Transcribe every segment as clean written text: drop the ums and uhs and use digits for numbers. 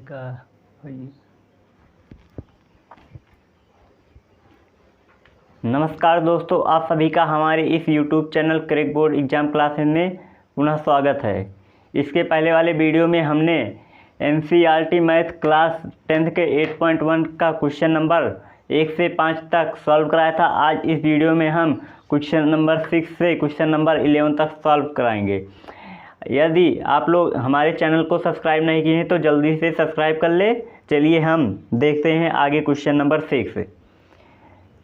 का भाई। नमस्कार दोस्तों, आप सभी का हमारे इस YouTube channel crack board exam classes में पुनः स्वागत है। इसके पहले वाले वीडियो में हमने NCERT मैथ क्लास 10th के 8.1 का क्वेश्चन नंबर 1 से 5 तक सॉल्व कराया था। आज इस वीडियो में हम क्वेश्चन नंबर 6 से क्वेश्चन नंबर 11 तक सॉल्व कराएंगे। यदि आप लोग हमारे चैनल को सब्सक्राइब नहीं किए हैं तो जल्दी से सब्सक्राइब कर ले। चलिए हम देखते हैं आगे क्वेश्चन नंबर 6।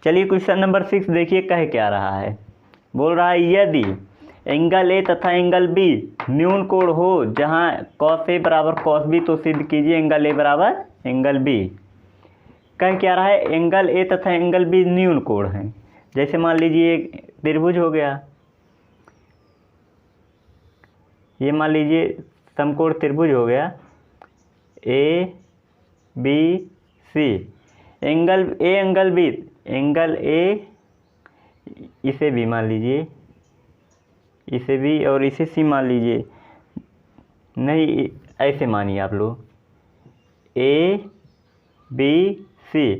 चलिए क्वेश्चन नंबर 6 देखिए कह क्या रहा है। बोल रहा है यदि एंगल ए तथा एंगल बी न्यून कोण हो जहां कॉस ए बराबर कॉस बी, तो सिद्ध कीजिए एंगल ए बराबर एंगल बी। कह क्या रहा है, एंगल ए तथा एंगल बी न्यून कोण है। जैसे मान लीजिए एक त्रिभुज हो गया, ये मान लीजिए समकोण त्रिभुज हो गया A B C. Angle A angle B, angle A इसे भी मान लीजिए, इसे भी और इसे सी मान लीजिए। नहीं, ऐसे मानिए आप लोग ए बी सी।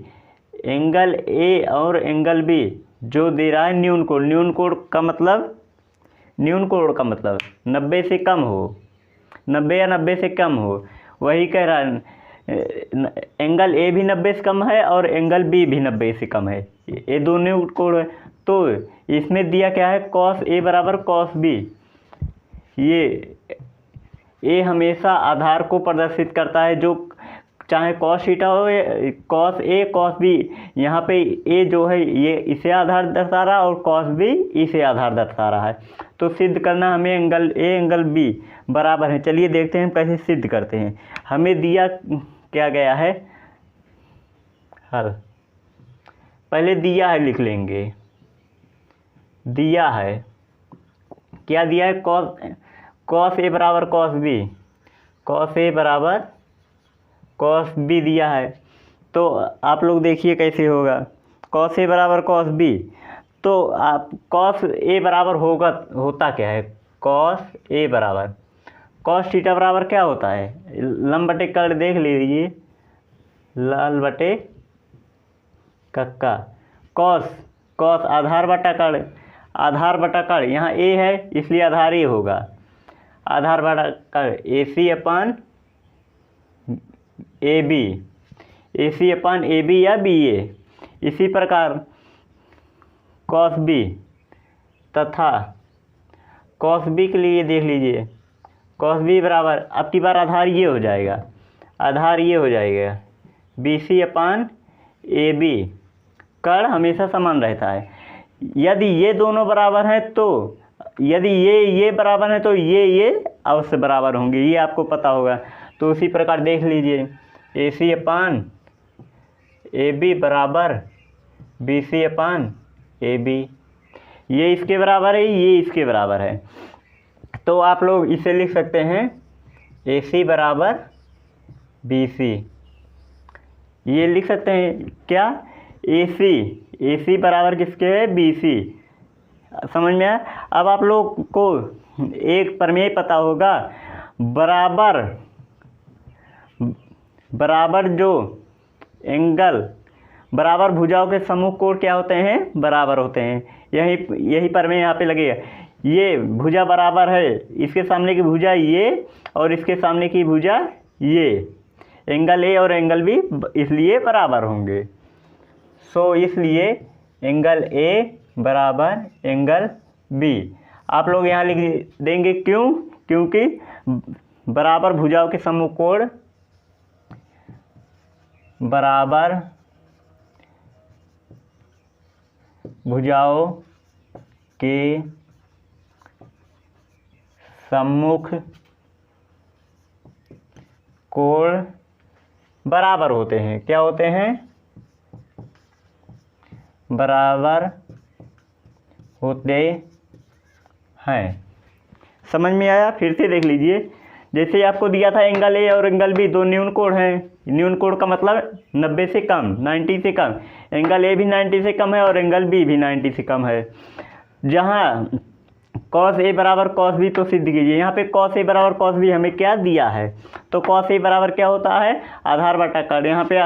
एंगल ए और एंगल बी जो दे रहा है न्यून कोण। न्यून कोण का मतलब, न्यून कोण का मतलब 90 से कम हो, 90 या 90 से कम हो। वही कह रहा है एंगल ए भी 90 से कम है और एंगल बी भी 90 से कम है। ये दोनों कोण है। तो इसमें दिया क्या है, कॉस ए बराबर कॉस बी। ये ए हमेशा आधार को प्रदर्शित करता है, जो चाहे कॉस थीटा हो, कॉस ए कॉस बी। यहाँ पे ए जो है ये इसे आधार दर्शा रहा है और कॉस बी इसे आधार दर्शा रहा है। तो सिद्ध करना हमें एंगल ए एंगल बी बराबर है। चलिए देखते हैं हम कैसे सिद्ध करते हैं। हमें दिया क्या गया है हल। पहले दिया है लिख लेंगे। दिया है क्या, दिया है कॉस ए बराबर कॉस बी, कॉस ए बराबर कॉस बी दिया है। तो आप लोग देखिए कैसे होगा। कॉस ए बराबर कॉस बी, तो आप कॉस ए बराबर होता क्या है, कॉस ए बराबर कॉस थीटा बराबर क्या होता है, लंब बटे कर्ण देख लीजिए, लाल बटे कक्का। कॉस आधार बटा कर्ण, आधार बटा कर्ण, यहाँ ए है इसलिए आधार ए होगा। आधार बटा कर्ण A C upon A B, A C upon A B या बी ए। इसी प्रकार कॉस बी तथा कॉस बी के लिए देख लीजिए, कॉस बी बराबर अब की बार आधार ये हो जाएगा, आधार ये हो जाएगा B C upon A B. कर्ण हमेशा समान रहता है। यदि ये दोनों बराबर हैं तो, यदि ये बराबर है तो ये अवश्य बराबर होंगे, ये आपको पता होगा। तो उसी प्रकार देख लीजिए A C upon A B बराबर B C upon A B. ये इसके बराबर है, ये इसके बराबर है। तो आप लोग इसे लिख सकते हैं ए सी बराबर बी सी। ये लिख सकते हैं क्या, ए सी बराबर किसके है, बी सी। समझ में आया। अब आप लोग को एक प्रमेय पता होगा, बराबर जो एंगल बराबर भुजाओं के समूह कोण क्या होते हैं, बराबर होते हैं। यही प्रमेय यहाँ पे लगेगा। ये भुजा बराबर है, इसके सामने की भुजा ये और इसके सामने की भुजा ये। एंगल ए और एंगल बी इसलिए बराबर होंगे। सो इसलिए एंगल ए बराबर एंगल बी। आप लोग यहाँ लिख देंगे क्यों, क्योंकि बराबर भुजाओं के समूह कोण, बराबर भुजाओं के सम्मुख कोण बराबर होते हैं। क्या होते हैं, बराबर होते हैं। समझ में आया। फिर से देख लीजिए, जैसे आपको दिया था एंगल ए और एंगल बी दो न्यून कोण हैं। न्यून कोण का मतलब 90 से कम, 90 से कम। एंगल ए भी 90 से कम है और एंगल बी भी 90 से कम है। जहाँ कॉस ए बराबर कॉस बी तो सिद्ध कीजिए। यहाँ पे कॉस ए बराबर कॉस बी हमें क्या दिया है, तो कॉस ए बराबर क्या होता है, आधार बटा कड़। यहाँ पे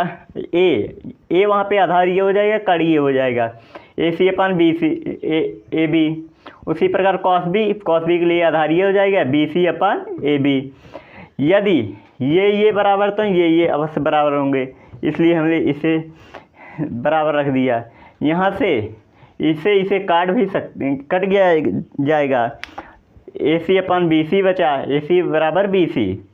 ए वहाँ पे आधार ये हो जाएगा, कड़ ये हो जाएगा, ए सी अपन बी सी ए बी। उसी प्रकार कॉस बी के लिए आधार ये हो जाएगा, B C upon A B. यदि ये बराबर तो ये अवश्य बराबर होंगे, इसलिए हमने इसे बराबर रख दिया। यहाँ से इसे काट भी सकते, कट गया जाएगा, ए सी अपन बी सी बचा, ए सी बराबर बी सी।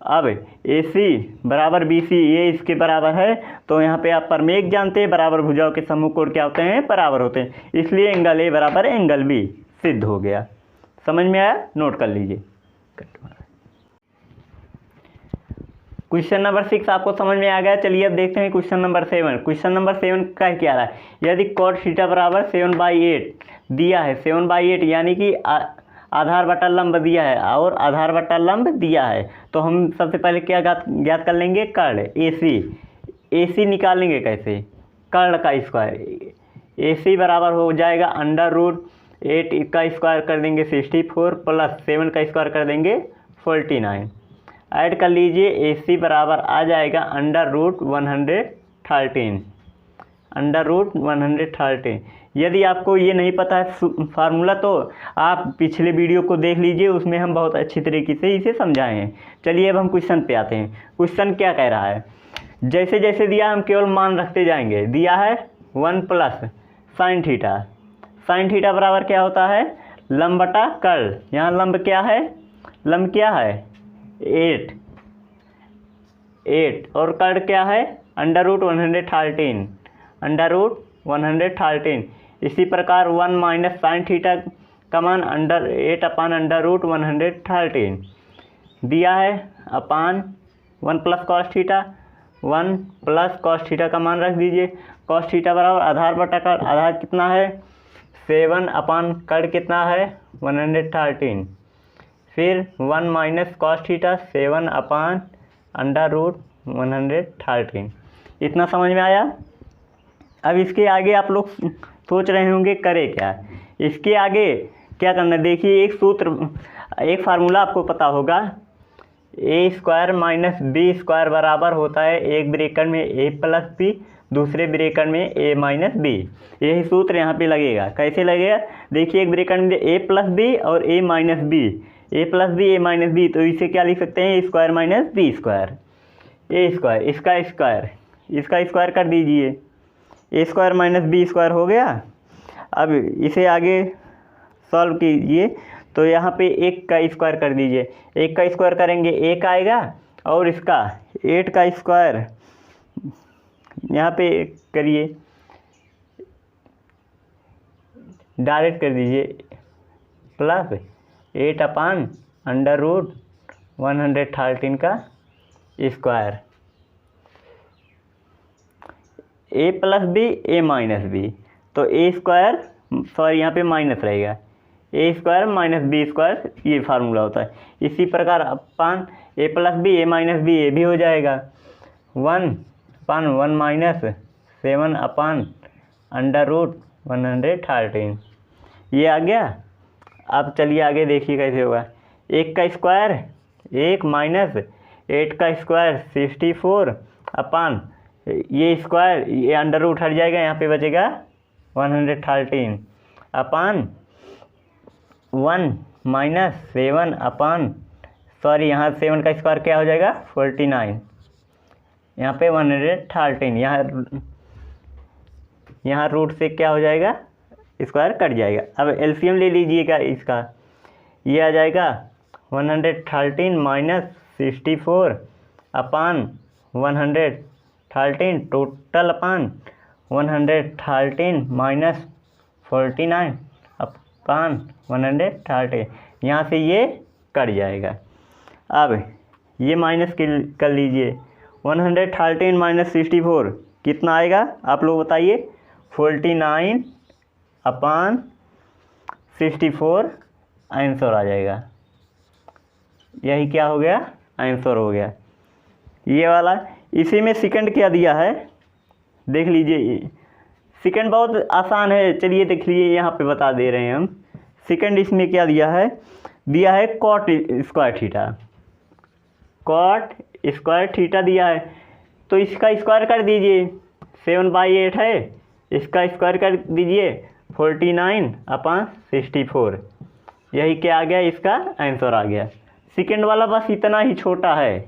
अब ए सी बराबर बी सी ये इसके बराबर है, तो यहाँ पे आप परमेय जानते हैं बराबर भुजाओं के समूह कोण क्या होते हैं, बराबर होते हैं, इसलिए एंगल ए बराबर एंगल बी सिद्ध हो गया। समझ में आया, नोट कर लीजिए। क्वेश्चन नंबर 6 आपको समझ में आ गया। चलिए अब देखते हैं क्वेश्चन नंबर 7। क्वेश्चन नंबर 7 का क्या रहा है, यदि कॉट थीटा बराबर 7/8 दिया है, 7/8 यानी कि आधार बटा लंब दिया है और आधार बटा लंब दिया है, तो हम सबसे पहले क्या ज्ञात कर लेंगे, कर्ण ए सी निकालेंगे कैसे, कर्ण का स्क्वायर। ए सी बराबर हो जाएगा √8 का स्क्वायर कर देंगे 64 प्लस 7 का स्क्वायर कर देंगे 49। ऐड कर लीजिए, ए सी बराबर आ जाएगा √113। यदि आपको ये नहीं पता है फार्मूला तो आप पिछले वीडियो को देख लीजिए, उसमें हम बहुत अच्छी तरीके से इसे समझाए हैं। चलिए अब हम क्वेश्चन पे आते हैं। क्वेश्चन क्या कह रहा है, जैसे जैसे दिया हम केवल मान रखते जाएंगे। दिया है 1 प्लस साइन थीटा बराबर क्या होता है, लंब बटा कर्ण। यहाँ लंब क्या है, 8 और कर्ण क्या है √113। इसी प्रकार 1 माइनस साइन थीटा का मान √8 अपान √113 दिया है, अपान 1 प्लस कॉस थीटा का मान रख दीजिए। कॉस थीटा बराबर आधार बटा कर्ण, आधार कितना है 7 अपान कर्ण कितना है 113, फिर 1 माइनस कॉस थीटा 7 अपान √113। इतना समझ में आया। अब इसके आगे आप लोग सोच रहे होंगे करे क्या, इसके आगे क्या करना, देखिए एक फार्मूला आपको पता होगा, ए स्क्वायर माइनस बी स्क्वायर बराबर होता है एक ब्रैकेट में ए प्लस बी, दूसरे ब्रैकेट में ए माइनस बी। यही सूत्र यहाँ पे लगेगा। कैसे लगेगा, देखिए एक ब्रैकेट में ए प्लस बी और ए माइनस बी, ए प्लस बी ए माइनस बी, तो इसे क्या लिख सकते हैं, ए स्क्वायर माइनस बी स्क्वायर। ए स्क्वायर इसका स्क्वायर कर दीजिए, ए स्क्वायर माइनस बी स्क्वायर हो गया। अब इसे आगे सॉल्व कीजिए, तो यहाँ पे 1 का स्क्वायर कर दीजिए। 1 का स्क्वायर करेंगे 1 आएगा, और इसका 8 का स्क्वायर यहाँ पे करिए, डायरेक्ट कर दीजिए, प्लस 8 अपान √113 का स्क्वायर, ए प्लस बी ए माइनस बी, तो ए स्क्वायर सॉरी यहाँ पे माइनस रहेगा, ए स्क्वायर माइनस बी स्क्वायर ये फार्मूला होता है। इसी प्रकार अपान ए प्लस बी ए माइनस बी ए भी हो जाएगा, 1 अपान 1 माइनस 7 अपान √113 ये आ गया। अब चलिए आगे देखिए कैसे होगा, 1 का स्क्वायर 1 माइनस 8 का स्क्वायर 64 अपान ये स्क्वायर ये अंडर रूट हट जाएगा, यहाँ पे बचेगा 113 अपान 1 माइनस 7 अपान सॉरी यहाँ 7 का स्क्वायर क्या हो जाएगा 49, यहाँ पे 113, यहाँ रूट से क्या हो जाएगा स्क्वायर कट जाएगा। अब एलसीएम ले लीजिएगा इसका, ये आ जाएगा 113 माइनस 64 अपान 113 टोटल अपान 113 माइनस 49 अपान 113, यहाँ से ये कट जाएगा। अब ये माइनस कर लीजिए, 113 माइनस 64 कितना आएगा आप लोग बताइए, 49 अपान 64 आंसर आ जाएगा। यही क्या हो गया आंसर हो गया ये वाला। इसी में सेकंड क्या दिया है देख लीजिए, सेकंड बहुत आसान है, चलिए देख लीजिए यहाँ पे बता दे रहे हैं हम। सेकंड इसमें क्या दिया है cot square theta, cot square theta दिया है, तो इसका स्क्वायर कर दीजिए, 7/8 है, इसका स्क्वायर कर दीजिए 49/64, यही क्या आ गया, इसका आंसर आ गया। सेकंड वाला बस इतना ही छोटा है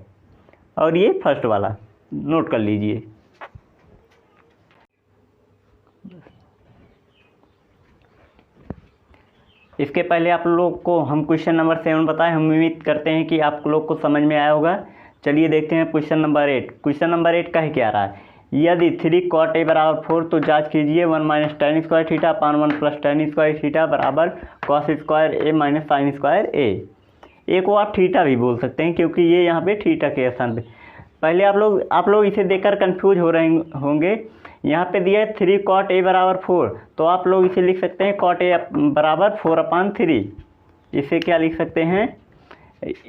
और ये फर्स्ट वाला नोट कर लीजिए। इसके पहले आप लोग को हम क्वेश्चन नंबर 7 बताएं, हम उम्मीद करते हैं कि आप लोग को समझ में आया होगा। चलिए देखते हैं क्वेश्चन नंबर 8। क्वेश्चन नंबर 8 का है क्या रहा है, यदि 3 cot a बराबर 4 तो जांच कीजिए 1 - tan square theta upon 1 + tan square theta बराबर cos square a - sin square a। ए को आप थीटा भी बोल सकते हैं क्योंकि ये यहाँ पे थीटा के स्थान पे। पहले आप लोग इसे देखकर कंफ्यूज हो रहे होंगे। यहाँ पे दिया है 3 cot a बराबर 4, तो आप लोग इसे लिख सकते हैं cot a बराबर 4/3। इसे क्या लिख सकते हैं,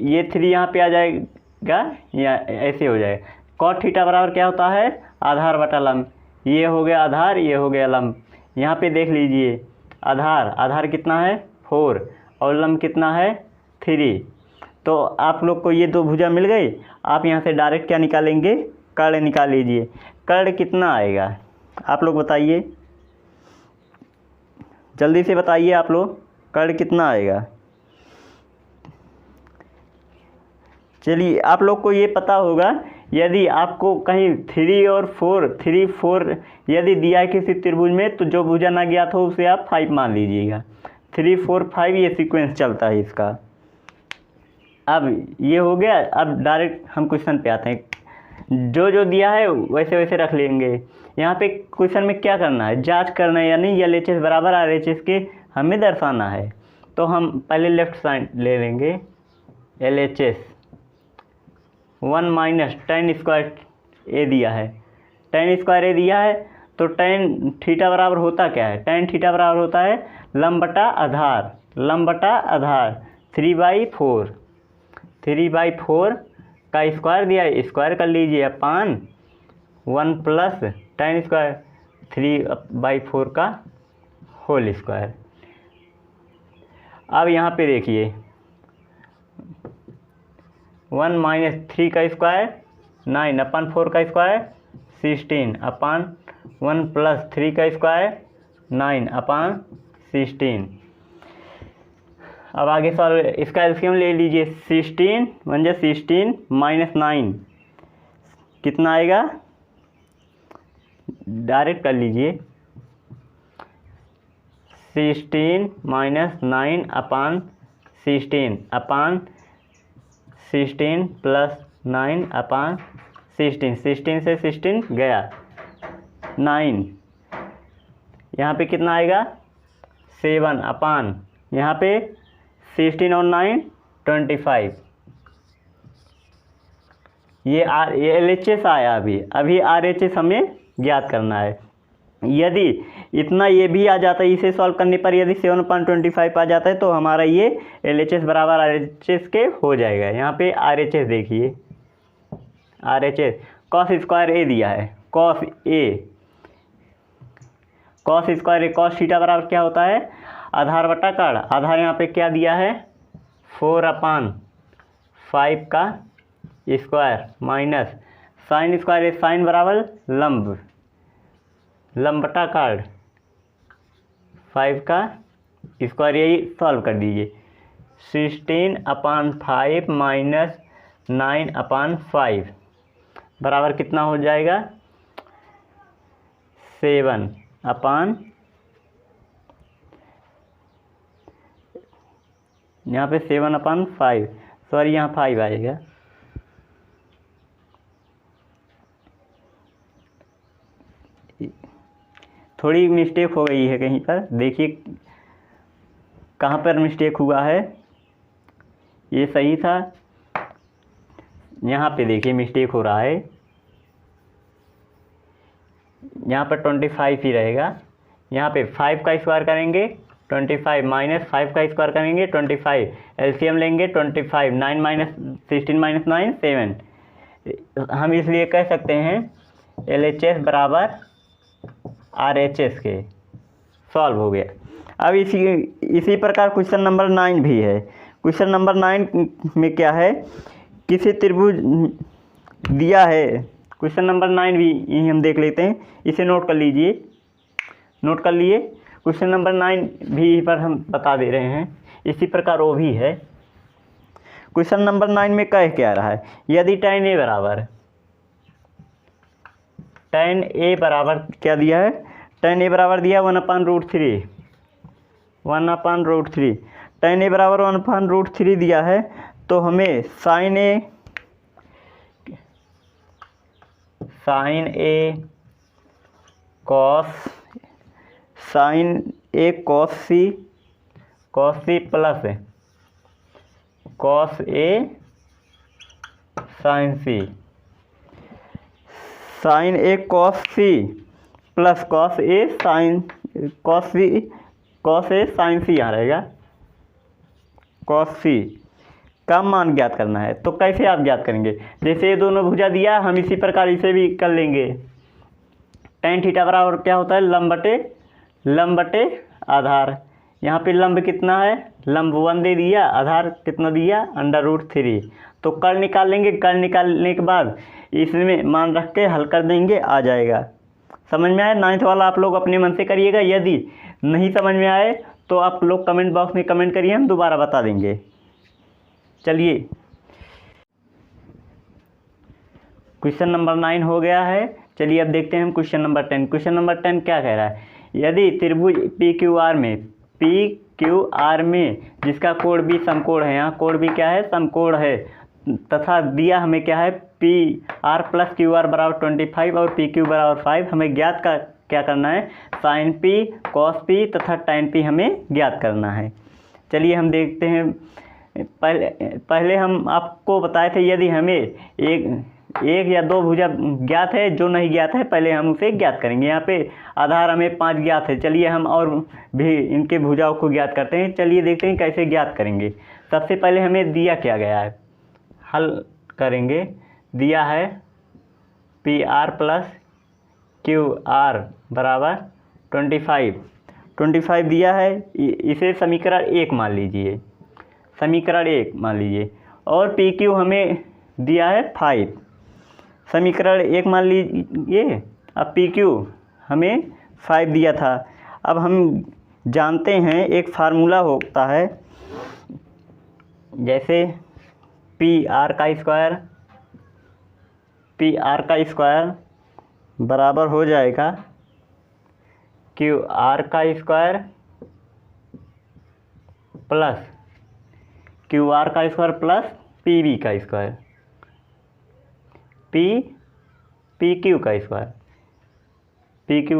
ये 3 यहाँ पे आ जाएगा या ऐसे हो जाएगा। cot थीटा बराबर क्या होता है, आधार बटा लंब, ये हो गया आधार, ये हो गया लंब। यहाँ पे देख लीजिए आधार कितना है 4 और लंब कितना है 3, तो आप लोग को ये दो भुजा मिल गई। आप यहाँ से डायरेक्ट क्या निकालेंगे, कर्ण निकाल लीजिए। कर्ण कितना आएगा आप लोग बताइए, जल्दी से बताइए आप लोग, कर्ण कितना आएगा। चलिए आप लोग को ये पता होगा, यदि आपको कहीं 3 और 4 यदि दिया है किसी त्रिभुज में, तो जो भुजा ना ज्ञात हो उसे आप 5 मान लीजिएगा। 3 4 5 ये सीक्वेंस चलता है इसका। अब ये हो गया, अब डायरेक्ट हम क्वेश्चन पे आते हैं। जो दिया है वैसे वैसे रख लेंगे। यहाँ पे क्वेश्चन में क्या करना है, जांच करना है, यानी LHS बराबर RHS के हमें दर्शाना है। तो हम पहले लेफ्ट साइड ले लेंगे, LHS 1 - tan स्क्वायर a दिया है, tan स्क्वायर a दिया है, तो tan थीटा बराबर होता क्या है, tan थीटा बराबर होता है लंब बटा आधार, 3/4 का स्क्वायर दिया है, स्क्वायर कर लीजिए अपान 1 + tan स्क्वायर 3/4 का होल स्क्वायर। अब यहाँ पे देखिए 1 - 3 का स्क्वायर 9/4 का स्क्वायर 16 अपान 1 + 3 का स्क्वायर 9/16। अब आगे सॉल्व, इसका एलसीएम ले लीजिए, 16 - 16 - 9 कितना आएगा, डायरेक्ट कर लीजिए 16 - 9/16 अपान 16 + 9/16, 16 से 16 गया 9, यहाँ पे कितना आएगा 7 अपान, यहाँ पे 16 और 9 25। ये LHS आया, अभी RHS हमें ज्ञात करना है। यदि इतना ये भी आ जाता है, इसे सॉल्व करने पर यदि 7/25 आ जाता है तो हमारा ये LHS बराबर RHS के हो जाएगा। यहाँ पे RHS देखिए, RHS cos स्क्वायर a दिया है, cos square a cos theta बराबर क्या होता है, आधार बटा कर्ण। आधार यहाँ पे क्या दिया है 4/5 का स्क्वायर माइनस साइन स्क्वायर है, साइन बराबर लंब बटा कर्ण 5 का स्क्वायर, यही सॉल्व कर दीजिए। 16/5 - 9/5 बराबर कितना हो जाएगा 7 अपान, यहाँ पे 7/5, सॉरी यहाँ 5 आएगा। थोड़ी मिस्टेक हो गई है कहीं पर, देखिए कहाँ पर मिस्टेक हुआ है, ये सही था, यहाँ पे देखिए मिस्टेक हो रहा है, यहाँ पर 25 ही रहेगा। यहाँ पे 5 का स्क्वायर करेंगे 25 माइनस 5 का स्क्वायर करेंगे 25, एलसीएम लेंगे 25, 9 - 16 - 9 7। हम इसलिए कह सकते हैं LHS बराबर RHS के, सॉल्व हो गया। अब इसी प्रकार क्वेश्चन नंबर 9 भी है। क्वेश्चन नंबर 9 में क्या है, किसी त्रिभुज दिया है। क्वेश्चन नंबर 9 भी यही हम देख लेते हैं, इसे नोट कर लीजिए, नोट कर लिए। क्वेश्चन नंबर 9 भी यहीं पर हम बता दे रहे हैं, इसी प्रकार वो भी है। क्वेश्चन नंबर 9 में क्या रहा है, यदि tan a बराबर क्या दिया है, tan a बराबर दिया 1/√3, 1/√3। tan a बराबर 1/√3 दिया है, तो हमें sin a cos c plus cos a sin c, sin a cos c plus cos a sin c यहाँ रहेगा, cos c का मान ज्ञात करना है। तो कैसे आप ज्ञात करेंगे, जैसे ये दोनों भुजा दिया, हम इसी प्रकार इसे भी कर लेंगे। tan थीटा बराबर क्या होता है, लंब बटे आधार। यहाँ पे लंब कितना है, लंब 1 दे दिया, आधार कितना दिया, √3। तो कर्ण निकाल लेंगे, कर्ण निकालने के बाद इसमें मान रख के हल कर देंगे, आ जाएगा। समझ में आया। 9th वाला आप लोग अपने मन से करिएगा, यदि नहीं समझ में आए तो आप लोग कमेंट बॉक्स में कमेंट करिए, हम दोबारा बता देंगे। चलिए, क्वेश्चन नंबर 9 हो गया है। चलिए अब देखते हैं हम क्वेश्चन नंबर 10। क्वेश्चन नंबर 10 क्या कह रहा है, यदि त्रिभुज PQR में जिसका कोण भी समकोण है, यहाँ कोण भी क्या है, समकोण है, तथा दिया हमें क्या है, PR + QR बराबर 25 और PQ बराबर 5। हमें ज्ञात क्या करना है, sin P cos P तथा tan P हमें ज्ञात करना है। चलिए हम देखते हैं। पहले हम आपको बताए थे, यदि हमें एक या दो भुजा ज्ञात है, जो नहीं ज्ञात है पहले हम उसे ज्ञात करेंगे। यहाँ पे आधार हमें 5 ज्ञात है, चलिए हम और भी इनके भुजाओं को ज्ञात करते हैं। चलिए देखते हैं कैसे ज्ञात करेंगे। सबसे पहले हमें दिया क्या गया है, हल करेंगे। दिया है PR + QR बराबर 25 दिया है, इसे समीकरण 1 मान लीजिए, समीकरण 1 मान लीजिए। और PQ हमें दिया है 5, समीकरण 1 मान लीजिए। अब PQ हमें 5 दिया था। अब हम जानते हैं एक फार्मूला होता है, जैसे PR का स्क्वायर बराबर हो जाएगा QR का स्क्वायर प्लस PB का स्क्वायर, PQ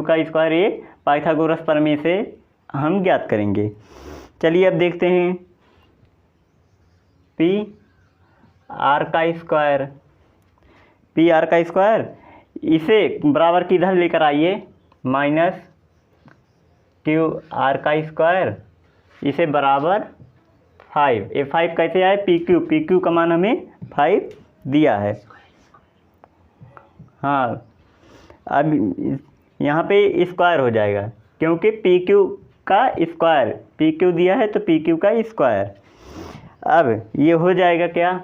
का स्क्वायर, ये पाइथागोरस प्रमेय से हम ज्ञात करेंगे। चलिए अब देखते हैं। PR का स्क्वायर इसे बराबर किधर लेकर आइए, -QR का स्क्वायर, इसे बराबर 5। ये 5 कैसे आए, PQ का मान हमें 5 दिया है। हाँ, अब यहाँ पे स्क्वायर हो जाएगा, क्योंकि PQ का स्क्वायर, PQ दिया है तो PQ का स्क्वायर। अब ये हो जाएगा क्या,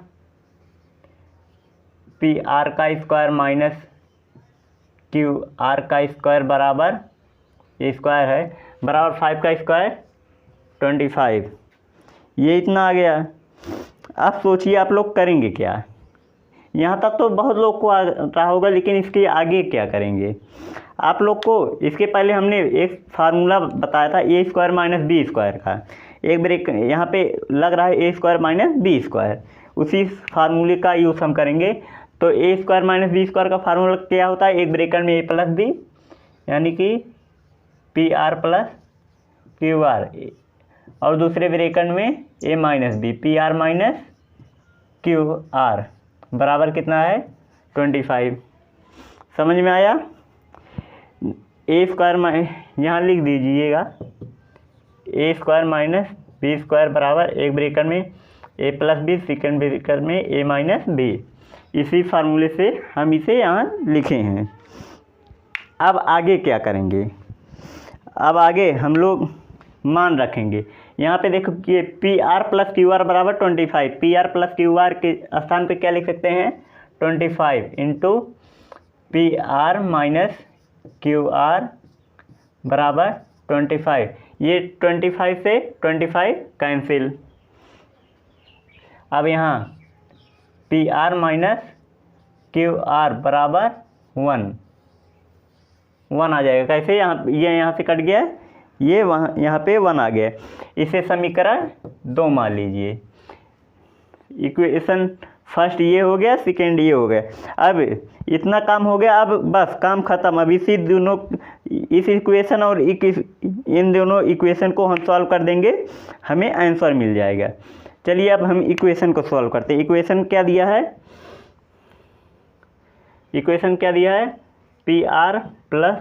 PR का स्क्वायर माइनस QR का स्क्वायर बराबर, ये स्क्वायर है, बराबर 5 का स्क्वायर 25। ये इतना आ गया। अब सोचिए आप लोग करेंगे क्या। यहाँ तक तो बहुत लोग को आ रहा होगा, लेकिन इसके आगे क्या करेंगे आप लोग को। इसके पहले हमने एक फार्मूला बताया था A² - B² का, एक ब्रेक यहाँ पे लग रहा है A² - B², उसी फार्मूले का यूज़ हम करेंगे। तो A² - B² का फार्मूला क्या होता है, एक ब्रेकेट में A + B, यानी कि PR + QR, और दूसरे ब्रेकेट में A - B, PR - QR बराबर कितना है, 25। समझ में आया। A² यहाँ लिख दीजिएगा, A² - B² बराबर एक ब्रेकेट में A + B, सेकेंड ब्रेकेट में A - B। इसी फार्मूले से हम इसे यहाँ लिखे हैं। अब आगे क्या करेंगे, अब आगे हम लोग मान रखेंगे। यहाँ पे देखो कि P R plus Q R बराबर 25, P R plus Q R के स्थान पे क्या लिख सकते हैं 25 into P R minus Q R बराबर 25। ये 25 से 25 कैंसिल। अब यहाँ P R minus Q R बराबर 1 आ जाएगा। कैसे यहाँ ये यहाँ से कट गया, ये वहाँ यहाँ पे 1 आ गया। इसे समीकरण 2 मान लीजिए। इक्वेशन फर्स्ट ये हो गया, सेकेंड ये हो गया। अब इतना काम हो गया, अब बस काम ख़त्म। अब इसी दोनों इस इक्वेशन और इन दोनों इक्वेशन को हम सॉल्व कर देंगे, हमें आंसर मिल जाएगा। चलिए अब हम इक्वेशन को सॉल्व करते हैं। इक्वेशन क्या दिया है, इक्वेशन क्या दिया है P R plus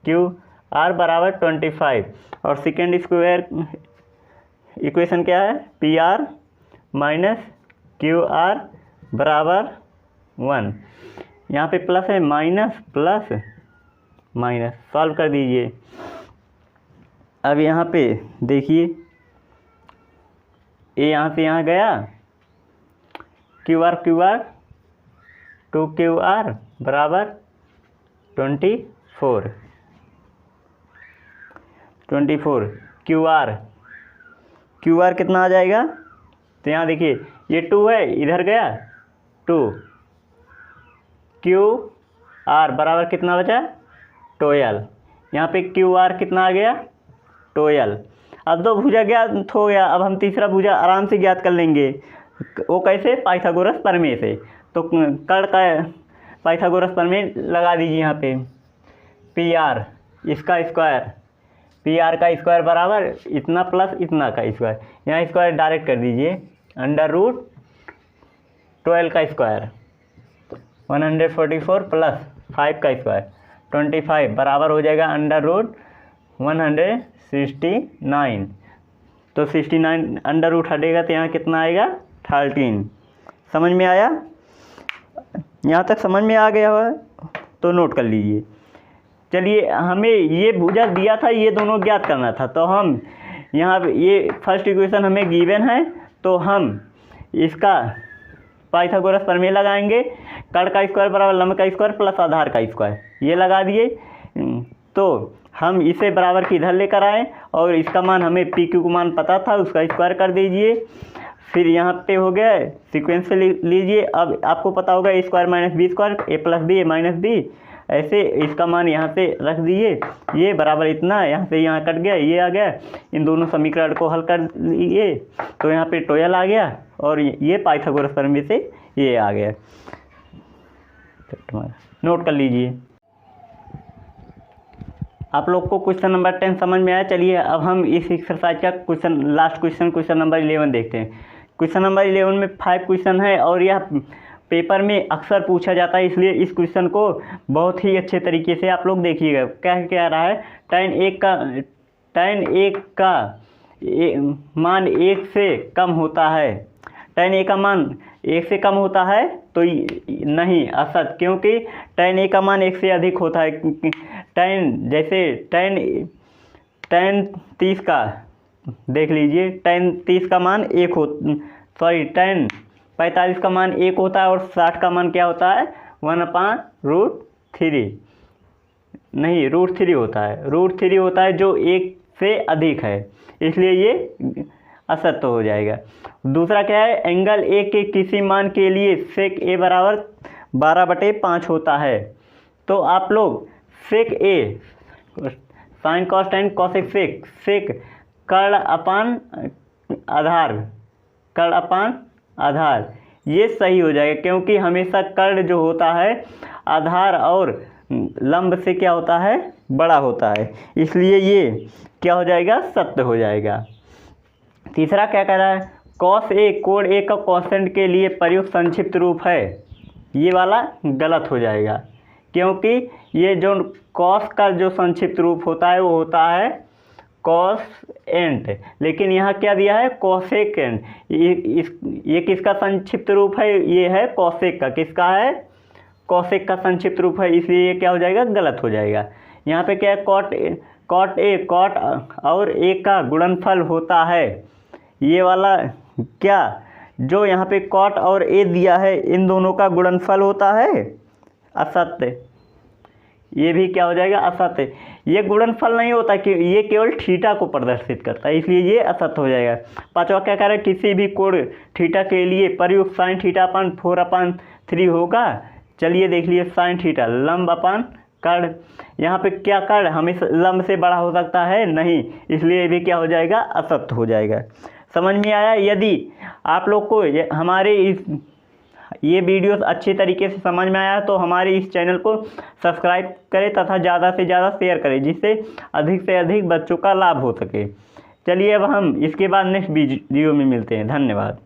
Q R बराबर 25 और सेकेंड स्क्वायर इक्वेशन क्या है P R minus Q R बराबर 1। यहाँ पे प्लस है, माइनस प्लस माइनस सॉल्व कर दीजिए। अब यहाँ पे देखिए ए यहाँ से यहाँ गया, क्यू आर 2QR बराबर 24 क्यू आर कितना आ जाएगा, तो यहाँ देखिए ये 2 है, इधर गया 2, क्यू आर बराबर कितना बचा 12। यहाँ पे क्यू आर कितना आ गया 12। अब 2 भुजा ज्ञात हो गया, अब हम तीसरा भुजा आराम से ज्ञात कर लेंगे। वो कैसे, पाइथागोरस प्रमेय से। तो कर्ण का पाइथागोरस प्रमेय लगा दीजिए। यहाँ पे पी आर इसका स्क्वायर, पी आर का स्क्वायर बराबर इतना प्लस इतना का स्क्वायर, यहाँ स्क्वायर डायरेक्ट कर दीजिए, √12 का स्क्वायर 144 प्लस 5 का स्क्वायर 25 बराबर हो जाएगा √169। तो 69 अंडर रूट हटेगा तो यहाँ कितना आएगा 13। समझ में आया, यहाँ तक समझ में आ गया हो तो नोट कर लीजिए। चलिए हमें ये भुजा दिया था, ये दोनों ज्ञात करना था। तो हम यहाँ ये फर्स्ट इक्वेशन हमें गिवन है, तो हम इसका पाइथागोरस प्रमेय लगाएंगे। कर्ण का स्क्वायर बराबर लंब का स्क्वायर प्लस आधार का स्क्वायर, ये लगा दिए। तो हम इसे बराबर की इधर लेकर आए और इसका मान हमें पी क्यू का मान पता था, उसका स्क्वायर कर दीजिए। फिर यहाँ पे हो गया सीक्वेंस से लीजिए। अब आपको पता होगा ए स्क्वायर माइनस बी स्क्वायर, ए प्लस बी ए माइनस बी, ऐसे इसका मान यहाँ से रख दिए। ये बराबर इतना, यहाँ से यहाँ कट गया, ये आ गया। इन दोनों समीकरण को हल कर लिए तो यहाँ पे 12 आ गया और ये पाइथागोरस प्रमेय से ये आ गया। नोट कर लीजिए। आप लोग को क्वेश्चन नंबर 10 समझ में आया। चलिए अब हम इस एक्सरसाइज का लास्ट क्वेश्चन नंबर 11 देखते हैं। क्वेश्चन नंबर 11 में 5 क्वेश्चन है और यह पेपर में अक्सर पूछा जाता है, इसलिए इस क्वेश्चन को बहुत ही अच्छे तरीके से आप लोग देखिएगा। क्या कह रहा है, tan 1 का मान 1 से कम होता है। tan a का मान 1 से कम होता है तो नहीं, असत, क्योंकि tan a का मान 1 से अधिक होता है। जैसे tan 30 का देख लीजिए, tan 30 का मान 1 tan 45 का मान 1 होता है और 60 का मान क्या होता है 1/√3 नहीं √3 होता है। √3 होता है जो 1 से अधिक है, इसलिए ये असत्य हो जाएगा। दूसरा क्या है, एंगल ए के किसी मान के लिए सेक ए बराबर 12/5 होता है। तो आप लोग sec A sine cos tan cosec sec कर्ण अपान आधार ये सही हो जाएगा, क्योंकि हमेशा कर्ण जो होता है आधार और लंब से क्या होता है बड़ा होता है, इसलिए ये क्या हो जाएगा सत्य हो जाएगा। तीसरा क्या कह रहा है, कॉस ए कोण ए का कॉन्स्टेंट के लिए प्रयुक्त संक्षिप्त रूप है, ये वाला गलत हो जाएगा, क्योंकि ये जो कॉस का जो संक्षिप्त रूप होता है वो होता है कॉस एंट, लेकिन यहाँ क्या दिया है कॉसेकेंट। ये किसका संक्षिप्त रूप है, ये है कॉसेक का। किसका है, कॉसेक का संक्षिप्त रूप है, इसलिए ये क्या हो जाएगा गलत हो जाएगा। यहाँ पे क्या है कॉट ए कॉट और ए का गुणनफल होता है। ये वाला क्या जो यहाँ पे कॉट और ए दिया है इन दोनों का गुणनफल होता है असत्य। ये भी क्या हो जाएगा असत्य। ये गुणनफल नहीं होता कि ये केवल थीटा को प्रदर्शित करता है, इसलिए ये असत्य हो जाएगा। पांचवा क्या कह रहा है, किसी भी कोण थीटा के लिए प्रयुक्त साइन थीटा अपान 4/3 होगा। चलिए देख लिए साइन थीटा लंब अपान कर्ण। यहाँ पे क्या कर्ण हमेशा लंब से बड़ा हो सकता है नहीं, इसलिए ये भी क्या हो जाएगा असत्य हो जाएगा। समझ में आया। यदि आप लोग को हमारे ये वीडियो अच्छे तरीके से समझ में आया तो हमारे इस चैनल को सब्सक्राइब करें तथा ज़्यादा से ज़्यादा शेयर करें, जिससे अधिक से अधिक बच्चों का लाभ हो सके। चलिए अब हम इसके बाद नेक्स्ट वीडियो में मिलते हैं। धन्यवाद।